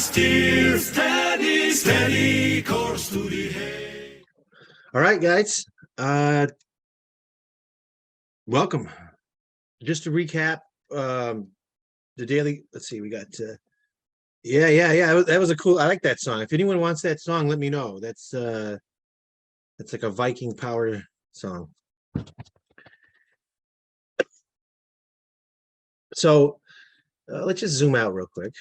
steer steady, steady course to the hay. All right, guys. Welcome. Just to recap, the daily. Let's see. We got. Yeah. That was a cool. I like that song. If anyone wants that song, let me know. That's like a Viking power song. So let's just zoom out real quick.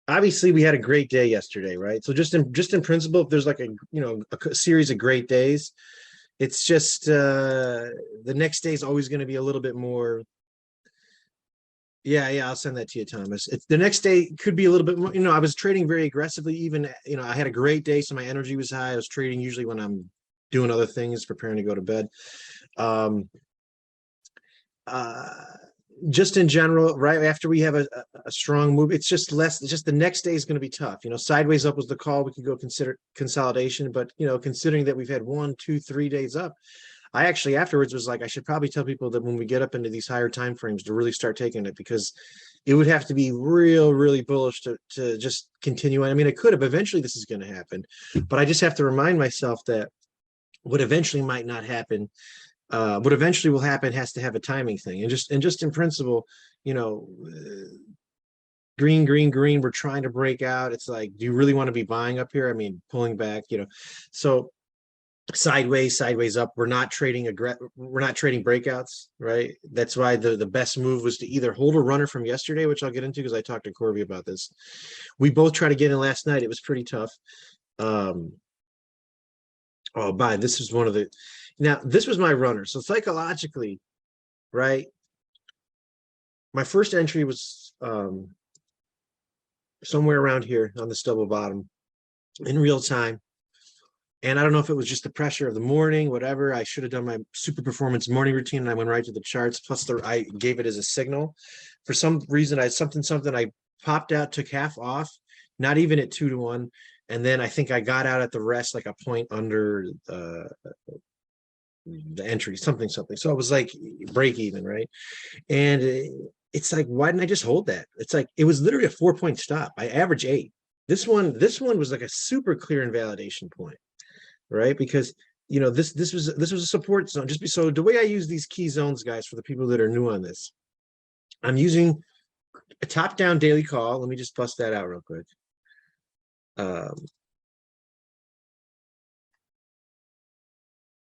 Obviously, we had a great day yesterday, right? So just in principle, if there's like a series of great days, it's just the next day is always going to be a little bit more. Yeah, I'll send that to you, Thomas. It's the next day could be a little bit more. I was trading very aggressively. Even I had a great day, so my energy was high. I was trading usually when I'm doing other things, preparing to go to bed. Um, uh, just in general, right after we have a strong move, it's just the next day is going to be tough. Sideways up was the call. We could go consider consolidation, but considering that we've had 1, 2, 3 days up, I actually afterwards was like, I should probably tell people that when we get up into these higher time frames to really start taking it, because it would have to be really bullish to just continue on. I mean, it could have eventually, this is going to happen, but I just have to remind myself that what eventually might not happen, what eventually will happen has to have a timing thing. And just in principle, green, we're trying to break out. It's like, do you really want to be buying up here? I mean, pulling back, so sideways up. We're not trading breakouts, right? That's why the best move was to either hold a runner from yesterday, which I'll get into because I talked to Corby about this. We both tried to get in last night. It was pretty tough. This is one of the. Now, this was my runner. So psychologically, right? My first entry was somewhere around here on this double bottom in real time. And I don't know if it was just the pressure of the morning, whatever. I should have done my super performance morning routine and I went right to the charts. Plus, I gave it as a signal. For some reason, I popped out, took half off, not even at 2-1. And then I think I got out at the rest, like a point under the entry, something. So it was like break even, right? And it's like, why didn't I just hold that? It's like, it was literally a 4-point stop. I average 8. This one was like a super clear invalidation point, right? Because this was a support zone. So the way I use these key zones, guys, for the people that are new on this, I'm using a top-down daily call. Let me just bust that out real quick.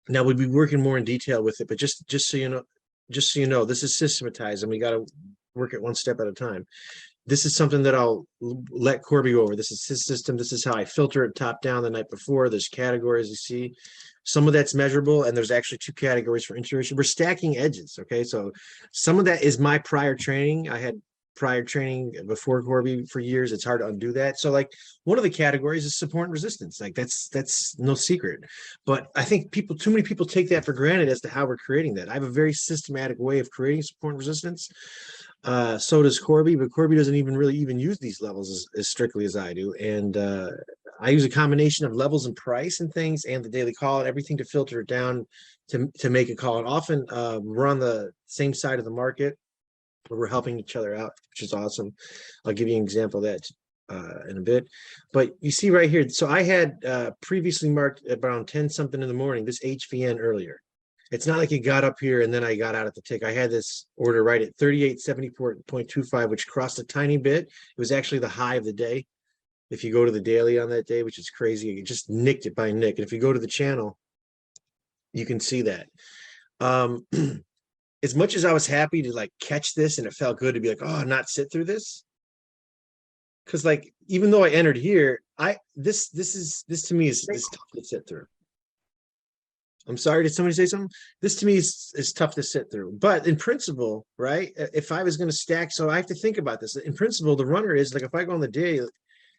Now we'll be working more in detail with it, but just so you know, this is systematized, and we got to work it one step at a time. This is something that I'll let Corby go over. This is his system. This is how I filter it top down the night before. There's categories you see. Some of that's measurable, and there's actually 2 categories for intuition. We're stacking edges, okay? So some of that is my prior training. I had prior training before Corby for years. It's hard to undo that. So like one of the categories is support and resistance. Like that's no secret. But I think too many people take that for granted as to how we're creating that. I have a very systematic way of creating support and resistance. So does Corby, but Corby doesn't even really use these levels as strictly as I do. And I use a combination of levels and price and things and the daily call and everything to filter it down to make a call. And often we're on the same side of the market where we're helping each other out, which is awesome. I'll give you an example of that in a bit. But you see right here, so I had previously marked around 10 something in the morning, this HVN earlier. It's not like it got up here and then I got out at the tick. I had this order right at 3874.25, which crossed a tiny bit. It was actually the high of the day. If you go to the daily on that day, which is crazy, it just nicked it by nick. And if you go to the channel, you can see that. As much as I was happy to like catch this and it felt good to be like, oh, not sit through this. Because like, even though I entered here, this to me is tough to sit through. I'm sorry, did somebody say something? This to me is tough to sit through. But in principle, right? If I was going to stack, so I have to think about this. In principle, the runner is like, if I go on the day,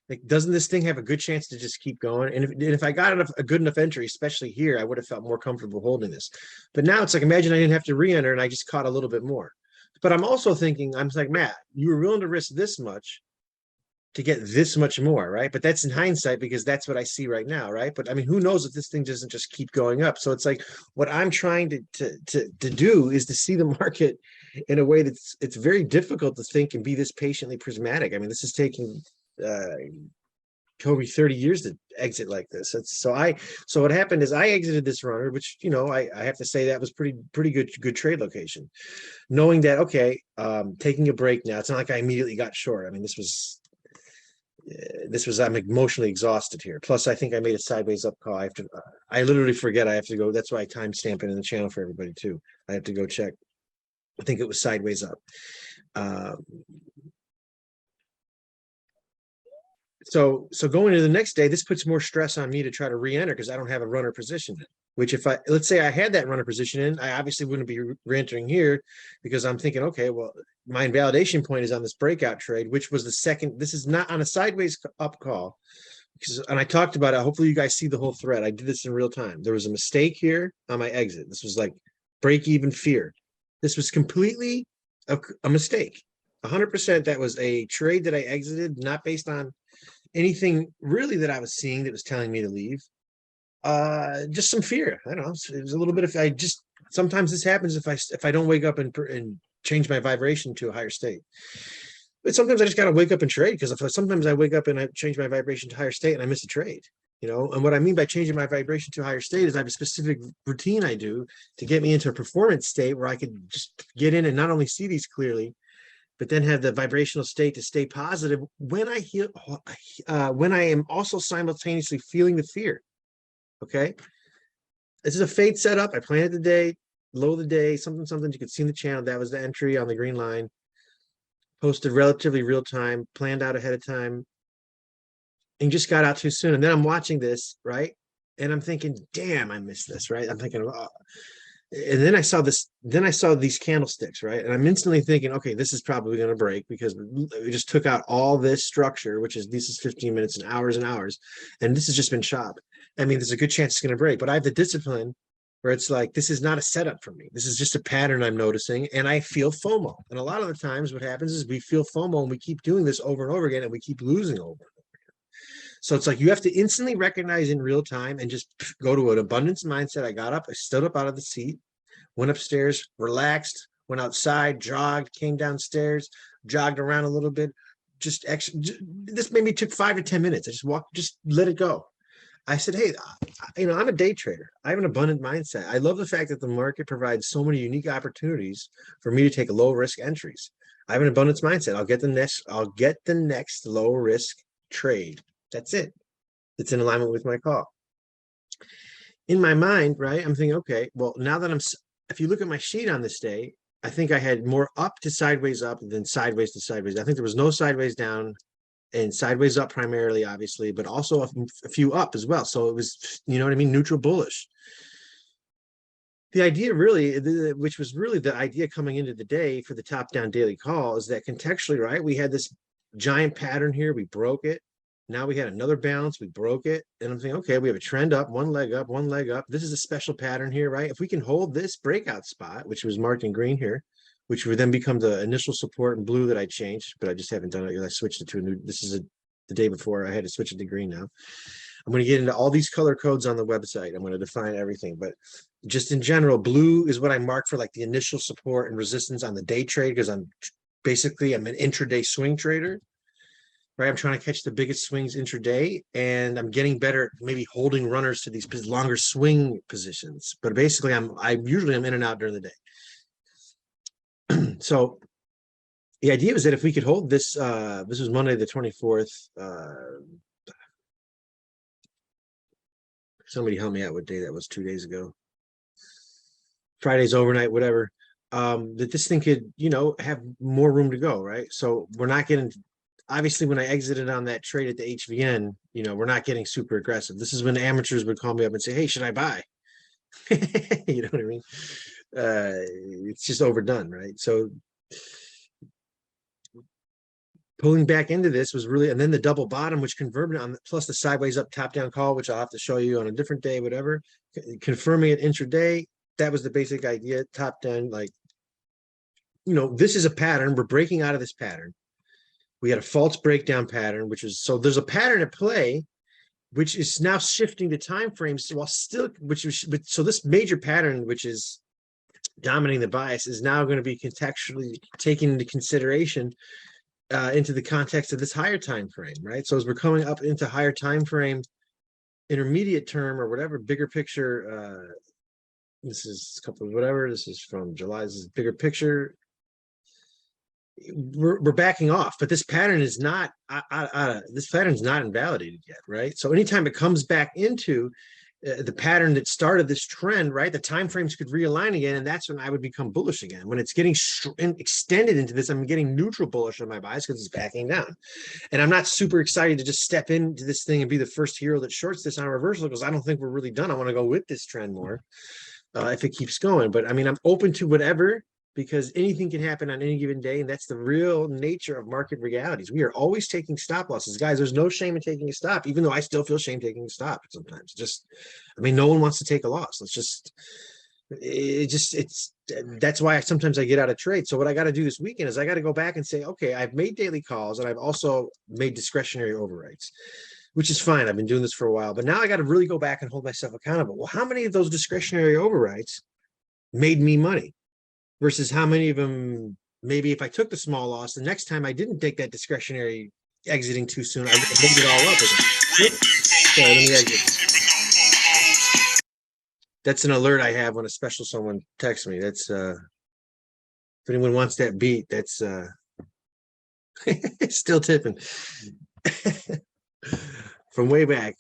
like, doesn't this thing have a good chance to just keep going? And if I got a good enough entry, especially here, I would have felt more comfortable holding this. But now it's like, imagine I didn't have to re-enter and I just caught a little bit more. But I'm also thinking, I'm like, Matt, you were willing to risk this much to get this much more, right? But that's in hindsight because that's what I see right now, right? But I mean, who knows if this thing doesn't just keep going up? So it's like what I'm trying to do is to see the market in a way that's it's very difficult to think and be this patiently prismatic. I mean, this is taking Kobe 30 years to exit like this. So what happened is I exited this runner, which I have to say that was pretty good trade location. Knowing that, okay, taking a break now. It's not like I immediately got short. I mean, I'm emotionally exhausted here. Plus, I think I made a sideways up call. I literally forget I have to go. That's why I timestamp it in the channel for everybody too. I have to go check. I think it was sideways up. So going to the next day, this puts more stress on me to try to re-enter because I don't have a runner position. Which let's say I had that runner position in, I obviously wouldn't be re-entering here because I'm thinking, okay, well, my invalidation point is on this breakout trade, which was the second. This is not on a sideways up call. And I talked about it. Hopefully you guys see the whole thread. I did this in real time. There was a mistake here on my exit. This was like break even fear. This was completely a mistake. 100% that was a trade that I exited, not based on anything really that I was seeing that was telling me to leave. Just some fear. I don't know. It was a little bit of sometimes this happens if I don't wake up and change my vibration to a higher state. But sometimes I just gotta wake up and trade because sometimes I wake up and I change my vibration to higher state and I miss a trade. And what I mean by changing my vibration to a higher state is I have a specific routine I do to get me into a performance state where I could just get in and not only see these clearly, but then have the vibrational state to stay positive when when I am also simultaneously feeling the fear. Okay. This is a fade setup. I planted the day, low of the day, something. You could see in the channel. That was the entry on the green line. Posted relatively real time, planned out ahead of time, and just got out too soon. And then I'm watching this, right? And I'm thinking, damn, I missed this, right? I'm thinking, oh. And then I saw these candlesticks, right? And I'm instantly thinking, okay, this is probably going to break because we just took out all this structure, this is 15 minutes and hours, and this has just been chopped. I mean, there's a good chance it's going to break, but I have the discipline where it's like, this is not a setup for me. This is just a pattern I'm noticing, and I feel FOMO. And a lot of the times what happens is we feel FOMO and we keep doing this over and over again, and we keep losing over and over again. So it's like you have to instantly recognize in real time and just go to an abundance mindset. I got up, I stood up out of the seat, went upstairs, relaxed, went outside, jogged, came downstairs, jogged around a little bit. This maybe took 5 to 10 minutes. I just walked, just let it go. I said, hey, I'm a day trader. I have an abundant mindset. I love the fact that the market provides so many unique opportunities for me to take low risk entries. I have an abundance mindset. I'll get the next low risk trade. That's it. It's in alignment with my call. In my mind, right, I'm thinking, okay, well, now that if you look at my sheet on this day, I think I had more up to sideways up than sideways to sideways. I think there was no sideways down and sideways up primarily, obviously, but also a few up as well. So it was, you know what I mean, neutral bullish. The idea really, which was really the idea coming into the day for the top-down daily call, is that contextually, right, we had this giant pattern here. We broke it. Now we had another bounce. We broke it. And I'm thinking, okay, we have a trend up, one leg up, one leg up. This is a special pattern here, right? If we can hold this breakout spot, which was marked in green here, which would then become the initial support in blue that I changed, but I just haven't done it yet. I switched it to a new, this is the day before. I had to switch it to green now. I'm going to get into all these color codes on the website. I'm going to define everything, but just in general, blue is what I mark for like the initial support and resistance on the day trade, because I'm an intraday swing trader, right? I'm trying to catch the biggest swings intraday, and I'm getting better at maybe holding runners to these longer swing positions. But basically, I usually am in and out during the day. So the idea was that if we could hold this, this was Monday the 24th. Somebody help me out what day that was, 2 days ago. Friday's overnight, whatever. That this thing could, have more room to go, right? So we're not getting, obviously when I exited on that trade at the HVN, we're not getting super aggressive. This is when amateurs would call me up and say, hey, should I buy? You know what I mean? It's just overdone, right? So pulling back into this was really, and then the double bottom, which converted on, plus the sideways up top down call, which I'll have to show you on a different day, whatever, confirming it intraday. That was the basic idea. Top down, like, this is a pattern. We're breaking out of this pattern. We had a false breakdown pattern, which is, so there's a pattern at play, which is now shifting the time frames while still, which is, but so this major pattern, which is dominating the bias, is now going to be contextually taken into consideration into the context of this higher time frame, right? So as we're coming up into higher time frame, intermediate term or whatever, bigger picture, this is a couple of whatever, this is from July, this is bigger picture. We're backing off, but this pattern is not this pattern is not invalidated yet, right? So anytime it comes back into the pattern that started this trend, right, the time frames could realign again, and that's when I would become bullish again. When it's getting extended into this, I'm getting neutral bullish on my bias because it's backing down, and I'm not super excited to just step into this thing and be the first hero that shorts this on a reversal because I don't think we're really done. I want to go with this trend more if it keeps going. But I mean, I'm open to whatever, because anything can happen on any given day, and that's the real nature of market realities. We are always taking stop losses, guys. There's no shame in taking a stop, even though I still feel shame taking a stop sometimes. Just, I mean, no one wants to take a loss. Let's just, that's why sometimes I get out of trade. So what I got to do this weekend is I got to go back and say, okay, I've made daily calls and I've also made discretionary overwrites, which is fine. I've been doing this for a while, but now I got to really go back and hold myself accountable. Well, how many of those discretionary overwrites made me money? Versus how many of them, maybe if I took the small loss, the next time I didn't take that discretionary exiting too soon, I would have moved it all up. Sorry, let me exit. That's an alert I have when a special someone texts me. That's if anyone wants that beat, that's still tipping. From way back.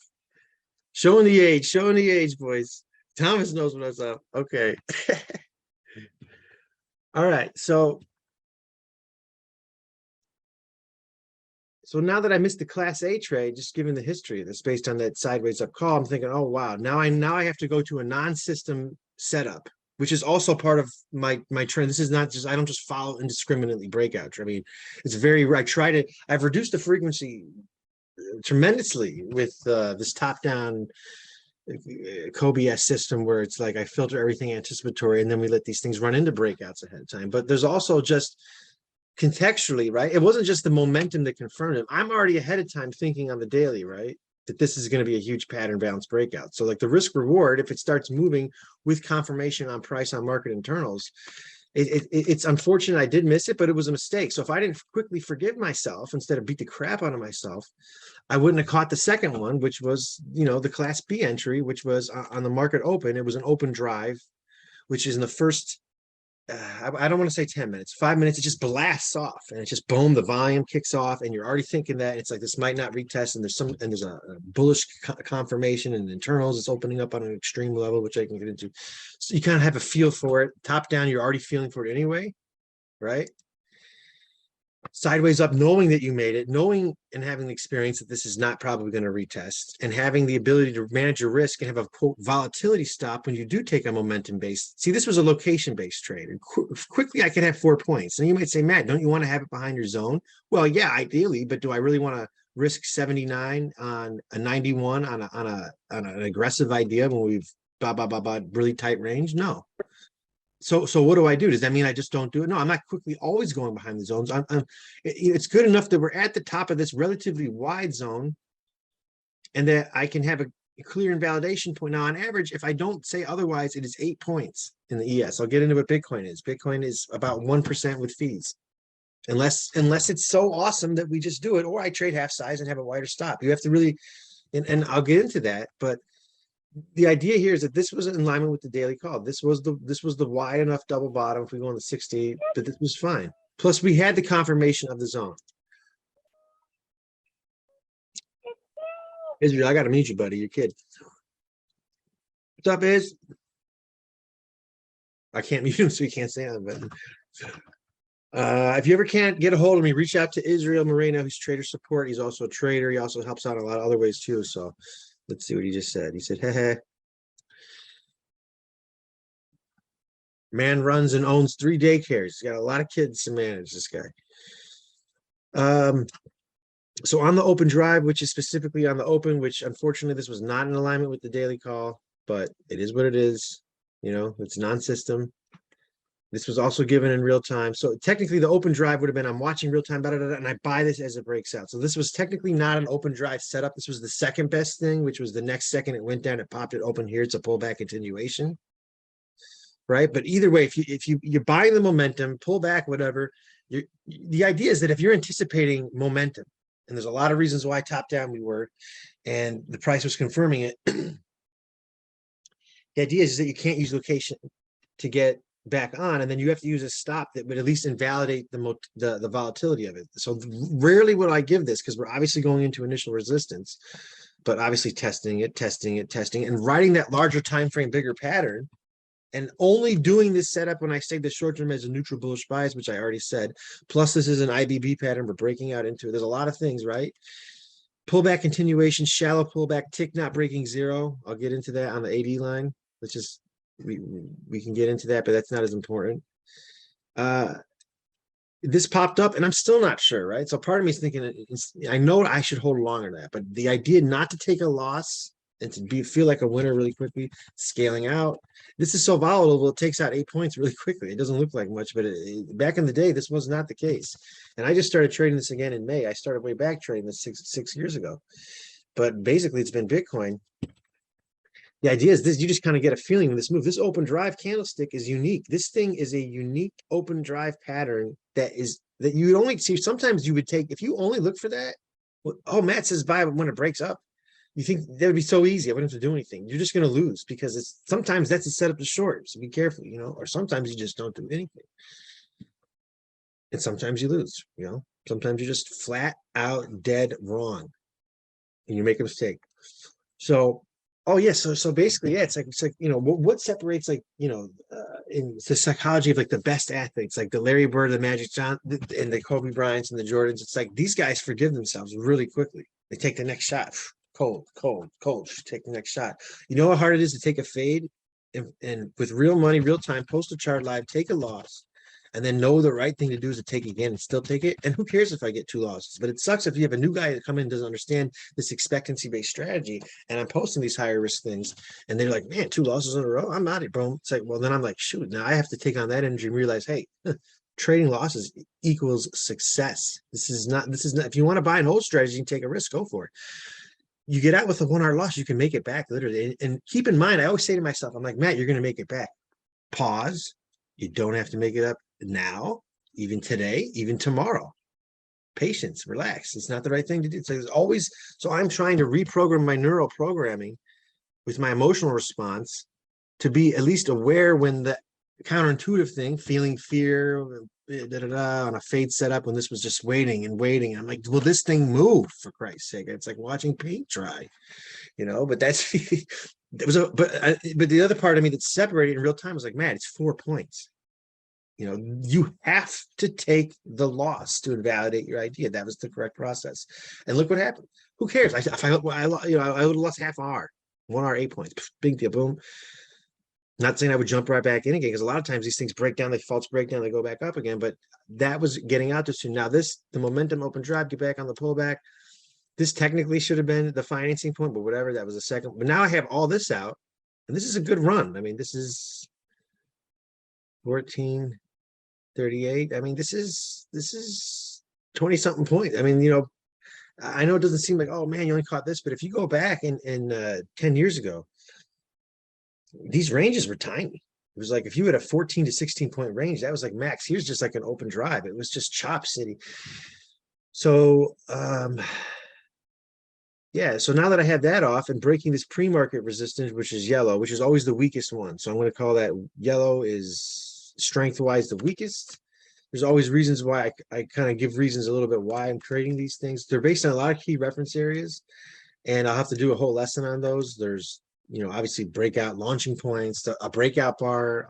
Showing the age, boys. Thomas knows what's up. Okay. All right, so now that I missed the Class A trade, just given the history of this based on that sideways up call, I'm thinking, oh wow, now I have to go to a non-system setup, which is also part of my trend. This is not just, I don't just follow indiscriminately breakouts. I mean, it's very, I've reduced the frequency tremendously with this top-down COBS system where it's like I filter everything anticipatory and then we let these things run into breakouts ahead of time. But there's also just contextually, right? It wasn't just the momentum that confirmed it. I'm already ahead of time thinking on the daily, right, that this is going to be a huge pattern bounce breakout. So like the risk reward, if it starts moving with confirmation on price on market internals, it's unfortunate I did miss it, but it was a mistake. So if I didn't quickly forgive myself instead of beat the crap out of myself, I wouldn't have caught the second one, which was, you know, the Class B entry, which was on the market open. It was an open drive, which is in the first, I don't want to say 10 minutes, 5 minutes, it just blasts off and it's just boom, the volume kicks off and you're already thinking that it's like, this might not retest. And there's a bullish confirmation and internals. It's opening up on an extreme level, which I can get into. So you kind of have a feel for it. Top down, you're already feeling for it anyway, right? Sideways up, knowing that you made it, knowing and having the experience that this is not probably going to retest, and having the ability to manage your risk and have a quote volatility stop when you do take a momentum based. See, this was a location based trade, and quickly I could have 4 points. And you might say, Matt, don't you want to have it behind your zone? Well, yeah, ideally, but do I really want to risk 79 on a 91 on an aggressive idea when we've really tight range? No. So what do I do? Does that mean I just don't do it? No, I'm not quickly always going behind the zones. It's good enough that we're at the top of this relatively wide zone and that I can have a clear invalidation point. Now, on average, if I don't say otherwise, it is 8 points in the ES. I'll get into what Bitcoin is. Bitcoin is about 1% with fees. Unless it's so awesome that we just do it, or I trade half size and have a wider stop. You have to really, and I'll get into that, but the idea here is that this was in alignment with the daily call. This was the wide enough double bottom if we go on the 68, but this was fine. Plus, we had the confirmation of the zone. Israel, I gotta meet you, buddy. Your kid. What's up, Iz? I can't mute him, so he can't say anything. If you ever can't get a hold of me, reach out to Israel Moreno, who's trader support. He's also a trader. He also helps out in a lot of other ways too. So let's see what he just said. He said, hey. Man runs and owns 3 daycares. He's got a lot of kids to manage, this guy. So on the open drive, which is specifically on the open, which unfortunately this was not in alignment with the daily call, but it is what it is. You know, it's non-system. This was also given in real time. So technically the open drive would have been, I'm watching real time, and I buy this as it breaks out. So this was technically not an open drive setup. This was the second best thing, which was the next second it went down, it popped it open here. It's a pullback continuation. Right. But either way, you're buying the momentum, pull back, whatever, the idea is that if you're anticipating momentum, and there's a lot of reasons why top down we were, and the price was confirming it, the idea is that you can't use location to get back on, and then you have to use a stop that would at least invalidate the volatility of it. So rarely would I give this, because we're obviously going into initial resistance, but obviously testing it, and writing that larger time frame, bigger pattern, and only doing this setup when I say the short term as a neutral bullish bias, which I already said. Plus, this is an IBB pattern. We're breaking out into it. There's a lot of things, right? Pullback continuation, shallow pullback, tick not breaking zero. I'll get into that on the AD line. Let's just we can get into that, but that's not as important. This popped up, and I'm still not sure, right? So part of me is thinking, I know I should hold longer to that, but the idea not to take a loss and to feel like a winner really quickly, scaling out. This is so volatile, it takes out 8 points really quickly. It doesn't look like much, but back in the day, this was not the case. And I just started trading this again in May. I started way back trading this six years ago. But basically, it's been Bitcoin. The idea is this, you just kind of get a feeling when this move. This open drive candlestick is unique. This thing is a unique open drive pattern that you only see. Sometimes you would take, if you only look for that, well, oh, Matt says buy when it breaks up. You think that would be so easy. I wouldn't have to do anything. You're just going to lose, because sometimes that's a setup to short. So be careful, or sometimes you just don't do anything. And sometimes you lose, sometimes you're just flat out dead wrong and you make a mistake. So, oh yeah. So basically, yeah, it's like, what separates, in the psychology of like the best athletes, like the Larry Bird, the Magic Johnson, and the Kobe Bryants and the Jordans. It's like these guys forgive themselves really quickly. They take the next shot. Cold, take the next shot. You know how hard it is to take a fade and with real money, real time, post a chart live, take a loss, and then know the right thing to do is to take again and still take it. And who cares if I get 2 losses? But it sucks if you have a new guy that come in and doesn't understand this expectancy-based strategy, and I'm posting these higher risk things, and they're like, man, 2 losses in a row, I'm out of it, bro. It's like, well, then I'm like, shoot, now I have to take on that energy and realize, hey, trading losses equals success. This is not, if you want to buy an old strategy and take a risk, go for it. You get out with a 1 hour loss, you can make it back literally. And keep in mind, I always say to myself, I'm like, Matt, you're going to make it back. Pause. You don't have to make it up now, even today, even tomorrow. Patience, relax. It's not the right thing to do. So there's always, so I'm trying to reprogram my neural programming with my emotional response to be at least aware when the counterintuitive thing, feeling fear, on a fade setup, when this was just waiting. I'm like, will this thing move, for Christ's sake? It's like watching paint dry, but that's but the other part of me that's separated in real time was like, man, it's 4 points. You have to take the loss to invalidate your idea. That was the correct process. And look what happened. Who cares? I would have lost half an hour, 1 hour, 8 points, big deal, boom. Not saying I would jump right back in again, because a lot of times these things break down, they false break down, they go back up again. But that was getting out too soon. Now the momentum open drive, get back on the pullback. This technically should have been the financing point, but whatever, that was a second. But now I have all this out, and this is a good run. I mean, this is 1438. I mean, this is 20 something points. I mean, I know it doesn't seem like, oh man, you only caught this, but if you go back in 10 years ago, these ranges were tiny. It was like, if you had a 14 to 16 point range, that was like max. Here's just like an open drive. It was just chop city. So, yeah. So now that I have that off and breaking this pre-market resistance, which is yellow, which is always the weakest one. So I'm going to call that yellow is strength-wise the weakest. There's always reasons why I kind of give reasons a little bit why I'm trading these things. They're based on a lot of key reference areas, and I'll have to do a whole lesson on those. There's, obviously breakout launching points, a breakout bar,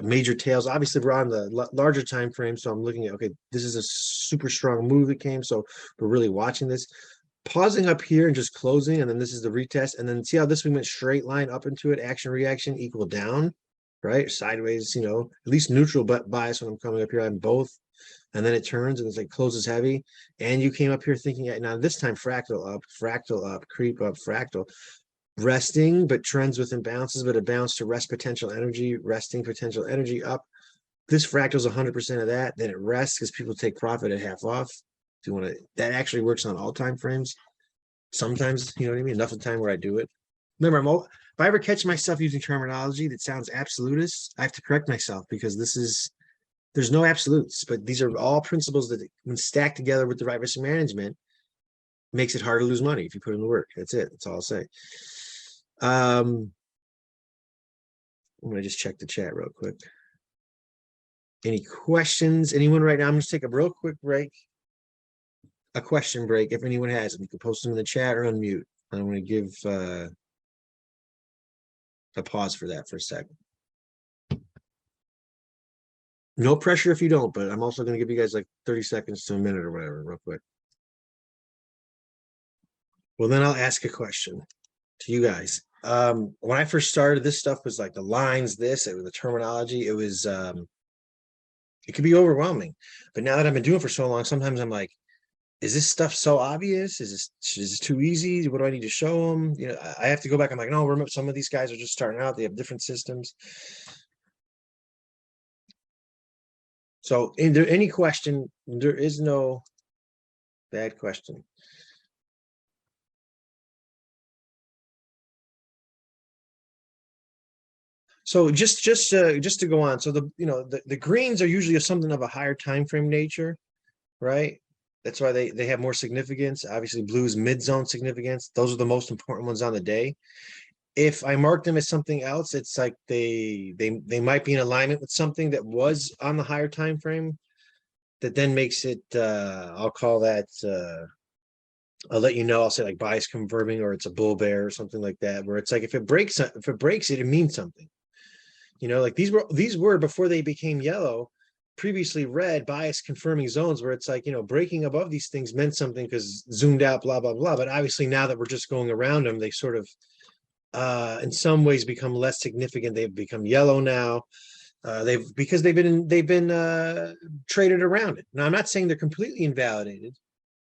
major tails. Obviously, we're on the larger time frame, so I'm looking at, okay, this is a super strong move that came, so we're really watching this. Pausing up here and just closing, and then this is the retest, and then see how this we went straight line up into it, action reaction equal down, right? Sideways, at least neutral but bias when I'm coming up here on both. And then it turns and it's like closes heavy. And you came up here thinking, now this time fractal up, creep up, fractal. resting, but trends with imbalances, but a bounce to rest potential energy, resting potential energy up. This fractal is 100% of that. Then it rests because people take profit at half off. If you want to, that actually works on all time frames. Sometimes, you know what I mean? Enough of the time where I do it. Remember, if I ever catch myself using terminology that sounds absolutist, I have to correct myself because there's no absolutes, but these are all principles that when stacked together with the right risk management, makes it hard to lose money if you put in the work. That's it. That's all I'll say. I'm going to just check the chat real quick. Any questions? Anyone right now? I'm going to take a real quick break. A question break. If anyone has them, you can post them in the chat or unmute. I'm going to give a pause for that for a second. No pressure if you don't, but I'm also going to give you guys like 30 seconds to a minute or whatever, real quick. Well, then I'll ask a question to you guys. When I first started, this stuff was like the lines, it was the terminology. It was, it could be overwhelming. But now that I've been doing it for so long, sometimes I'm like, is this stuff so obvious? Is this too easy? What do I need to show them? You know, I have to go back. I'm like, no, remember, some of these guys are just starting out. They have different systems. So, is there any question? There is no bad question. So just to go on. So the greens are usually something of a higher time frame nature, right? That's why they have more significance. Obviously, blues mid-zone significance. Those are the most important ones on the day. If I mark them as something else, it's like they might be in alignment with something that was on the higher time frame. That then makes it. I'll call that. I'll let you know. I'll say like bias confirming, or it's a bull bear or something like that. Where it's like if it breaks it, it means something. You know, like these were before they became yellow. Previously red bias confirming zones where it's like, you know, breaking above these things meant something because zoomed out, blah, blah, blah. But obviously now that we're just going around them, they sort of, in some ways become less significant. They've become yellow now. Because they've been traded around it. Now, I'm not saying they're completely invalidated,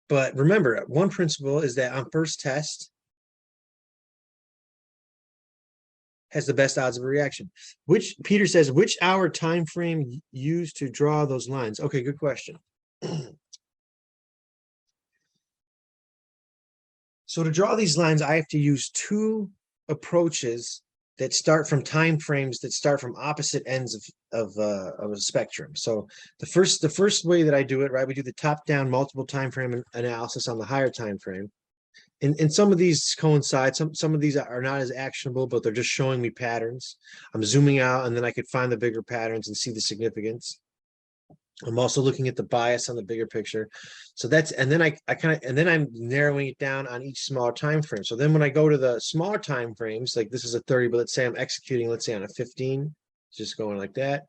but remember, one principle is that on first test, has the best odds of a reaction. Which Peter says, which hour time frame used to draw those lines? Okay, good question. So to draw these lines, I have to use two approaches that start from time frames that start from opposite ends of a spectrum. So the first way that I do it, right, we do the top-down multiple time frame analysis on the higher time frame. And some of these coincide. Some of these are not as actionable, but they're just showing me patterns. I'm zooming out, and then I could find the bigger patterns and see the significance. I'm also looking at the bias on the bigger picture. So that's, and then I'm narrowing it down on each smaller time frame. So then when I go to the smaller time frames, like this is a 30, but let's say I'm executing, let's say on a 15, just going like that.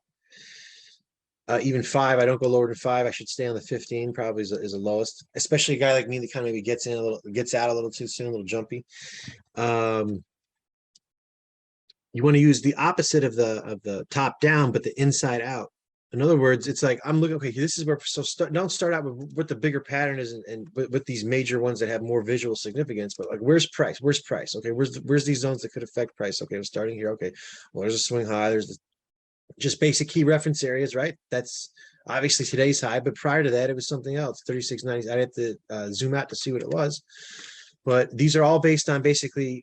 Even 5, I don't go lower than 5. I should stay on the 15, probably is the lowest, especially a guy like me that kind of maybe gets out a little too soon, a little jumpy. You want to use the opposite of the top down, but the inside out. In other words, it's like I'm looking, okay, this is where, so don't start out with what the bigger pattern is and with these major ones that have more visual significance, but like where's price? Okay, where's these zones that could affect price? Okay, I'm starting here. Okay, well, there's a swing high, there's just basic key reference areas, right? That's obviously today's high, but prior to that, it was something else, 36.90. I'd have to zoom out to see what it was. But these are all based on basically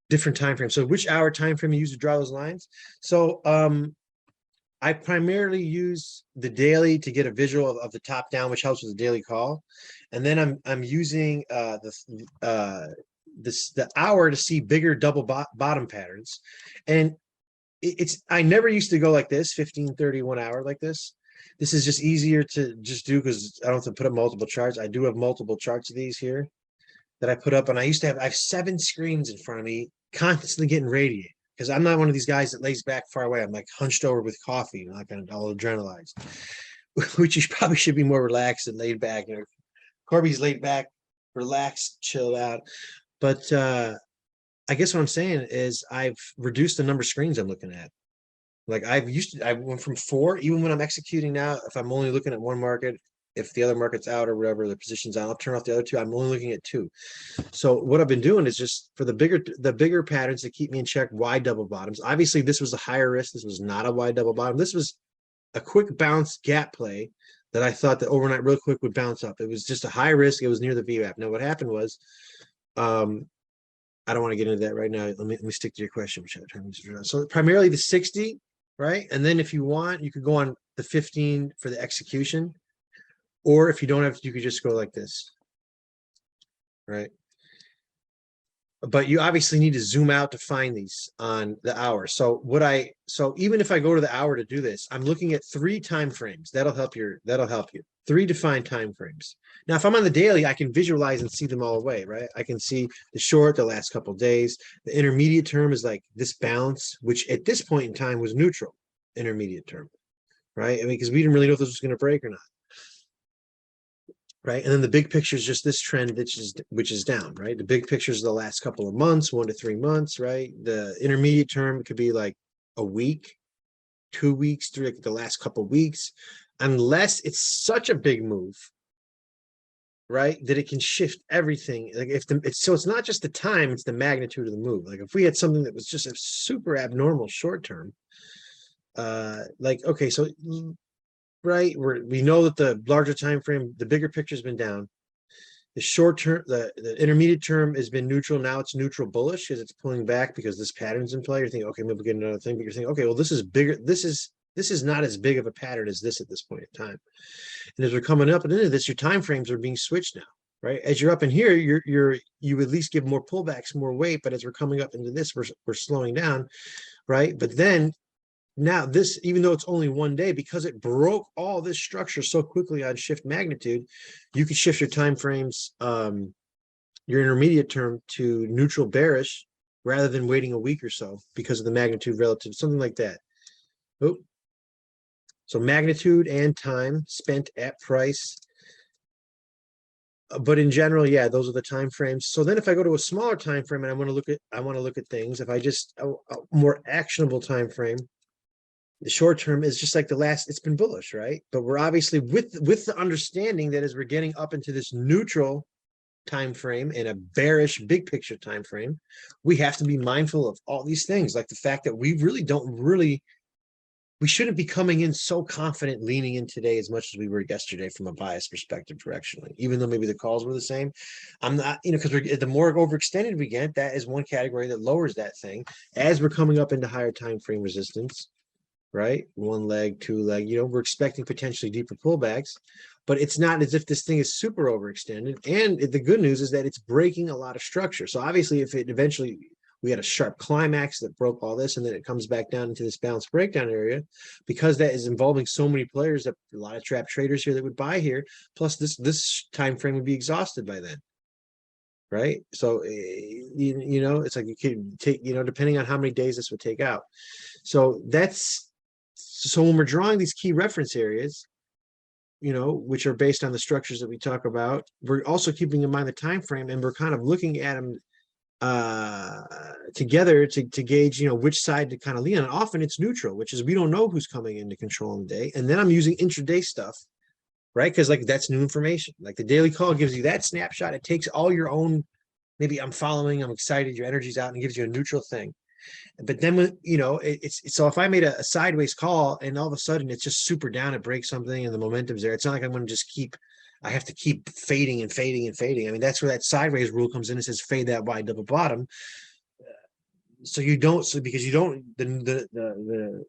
different time frames. So which hour time frame you use to draw those lines? So I primarily use the daily to get a visual of the top down, which helps with the daily call. And then I'm using the hour to see bigger double bottom patterns. And I never used to go like this, 15, 30, 1 hour like this. This is just easier to just do because I don't have to put up multiple charts. I do have multiple charts of these here that I put up, and I have 7 screens in front of me, constantly getting radiated because I'm not one of these guys that lays back far away. I'm like hunched over with coffee, you know, like all adrenalized, which you probably should be more relaxed and laid back. You know, Corby's laid back, relaxed, chilled out, but I guess what I'm saying is I've reduced the number of screens I'm looking at. Like I went from 4, even when I'm executing now, if I'm only looking at one market, if the other market's out or whatever, the position's on, I'll turn off the other two. I'm only looking at two. So what I've been doing is just for the bigger patterns that keep me in check, wide double bottoms. Obviously, this was a higher risk. This was not a wide double bottom. This was a quick bounce gap play that I thought that overnight real quick would bounce up. It was just a high risk. It was near the VWAP. Now what happened was, I don't want to get into that right now. Let me stick to your question. So primarily the 60, right? And then if you want, you could go on the 15 for the execution. Or if you don't have to, you could just go like this, right? But you obviously need to zoom out to find these on the hour. So even if I go to the hour to do this, I'm looking at 3 time frames. That'll help you. 3 defined time frames. Now, if I'm on the daily, I can visualize and see them all away, right? I can see the short, the last couple of days. The intermediate term is like this bounce, which at this point in time was neutral, intermediate term, right? I mean, because we didn't really know if this was going to break or not. Right. And then the big picture is just this trend, which is down, right? The big picture is the last couple of months, 1 to 3 months, right? The intermediate term could be like a week, 2 weeks, the last couple of weeks, unless it's such a big move, right? That it can shift everything. Like so it's not just the time, it's the magnitude of the move. Like if we had something that was just a super abnormal short term, like, okay, so right, we know that the larger time frame, the bigger picture has been down. The short term, the intermediate term has been neutral. Now it's neutral bullish because it's pulling back because this pattern's in play. You're thinking, okay, maybe we'll get another thing, but you're thinking, okay, well, this is bigger. This is not as big of a pattern as this at this point in time. And as we're coming up and into this, your time frames are being switched now, right? As you're up in here, you at least give more pullbacks, more weight, but as we're coming up into this, we're slowing down, right? But then now this, even though it's only 1 day, because it broke all this structure so quickly on shift magnitude, you can shift your time frames, your intermediate term to neutral bearish rather than waiting a week or so because of the magnitude relative, something like that. Oh, so magnitude and time spent at price. But in general, yeah, those are the time frames. So then if I go to a smaller time frame and I want to look at things, if I just a more actionable time frame, the short term is just like it's been bullish, right? But we're obviously with the understanding that as we're getting up into this neutral time frame and a bearish big picture time frame, we have to be mindful of all these things, like the fact that we shouldn't be coming in so confident leaning in today as much as we were yesterday from a bias perspective directionally, even though maybe the calls were the same. I'm not, because the more overextended we get, that is one category that lowers that thing as we're coming up into higher time frame resistance. Right? 1 leg, 2 leg, we're expecting potentially deeper pullbacks, but it's not as if this thing is super overextended. And the good news is that it's breaking a lot of structure. So obviously if it eventually, we had a sharp climax that broke all this and then it comes back down into this bounce breakdown area, because that is involving so many players, that a lot of trap traders here that would buy here, plus this time frame would be exhausted by then. Right? So, it's like you could take, depending on how many days this would take out. So so when we're drawing these key reference areas, which are based on the structures that we talk about, we're also keeping in mind the time frame, and we're kind of looking at them together to gauge, which side to kind of lean on. Often it's neutral, which is we don't know who's coming into control in the day. And then I'm using intraday stuff, right? Because like that's new information. Like the daily call gives you that snapshot. It takes all your own, maybe I'm following, I'm excited, your energy's out, and gives you a neutral thing. But then when it's so if I made a sideways call and all of a sudden it's just super down, it breaks something and the momentum's there, it's not like I'm going to just I have to keep fading and fading and fading. I mean, that's where that sideways rule comes in. It says fade that wide double bottom. So because you don't, the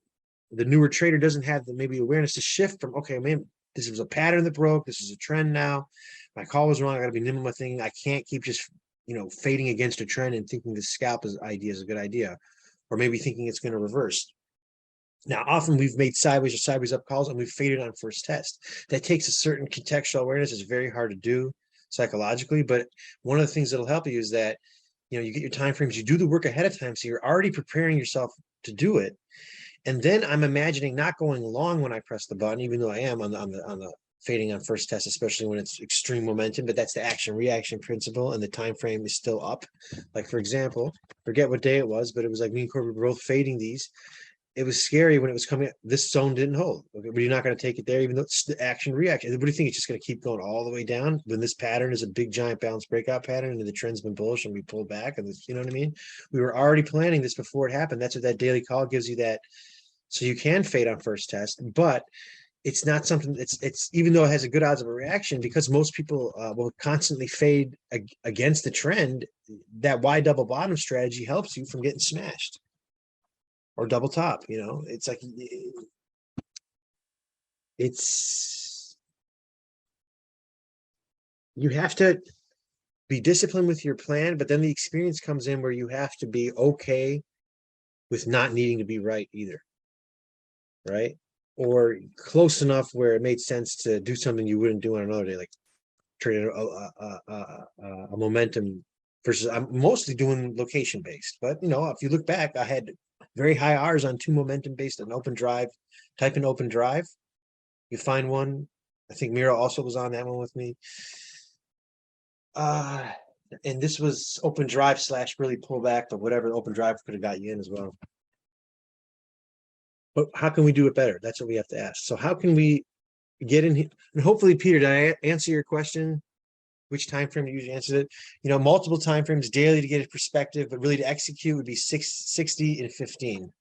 newer trader doesn't have the maybe awareness to shift from, okay, man, this was a pattern that broke, this is a trend now, my call was wrong, I got to be nimble my thing, I can't keep just fading against a trend and thinking the scalp idea is a good idea, or maybe thinking it's going to reverse. Now, often we've made sideways or sideways up calls and we've faded on first test. That takes a certain contextual awareness. It's very hard to do psychologically, but one of the things that'll help you is that, you get your time frames, you do the work ahead of time. So you're already preparing yourself to do it. And then I'm imagining not going long when I press the button, even though I am on the fading on first test, especially when it's extreme momentum, but that's the action reaction principle and the time frame is still up. Like, for example, forget what day it was, but it was like me and Corbett were both fading these it was scary when it was coming. This zone didn't hold. Okay, but you're not going to take it there, even though it's the action reaction. What do you think? It's just going to keep going all the way down when this pattern is a big giant bounce breakout pattern and the trend's been bullish and we pull back and this, you know what I mean? We were already planning this before it happened. That's what that daily call gives you, that so you can fade on first test, but it's not something it's even though it has a good odds of a reaction, because most people will constantly fade against the trend. That wide double bottom strategy helps you from getting smashed or double top. You know, it's like it's you have to be disciplined with your plan, but then the experience comes in where you have to be okay with not needing to be right either, right? Or close enough where it made sense to do something you wouldn't do on another day, like trade a momentum versus. I'm mostly doing location based, but you know, if you look back, I had very high R's on 2 momentum based and open drive. Type in open drive, you find one. I think Miro also was on that one with me. And this was open drive / really pull back, but whatever, open drive could have got you in as well. But how can we do it better? That's what we have to ask. So how can we get in here? And hopefully, Peter, did I answer your question? Which time frame you usually answered it? You know, multiple time frames daily to get a perspective, but really to execute would be 60 and 15.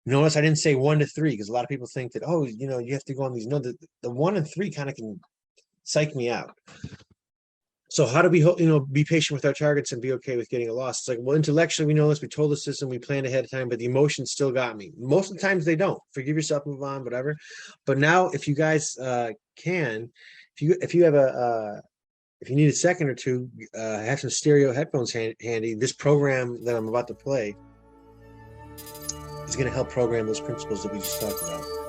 Notice I didn't say 1 to 3 because a lot of people think that, oh, you know, you have to go on these. No, the 1 and 3 kind of can psych me out. So how do we, you know, be patient with our targets and be okay with getting a loss? It's like, well, intellectually, we know this, we told the system, we planned ahead of time, but the emotions still got me. Most of the times they don't. Forgive yourself, move on, whatever. But now, if you guys can, if you have if you need a second or two, have some stereo headphones handy. This program that I'm about to play is going to help program those principles that we just talked about.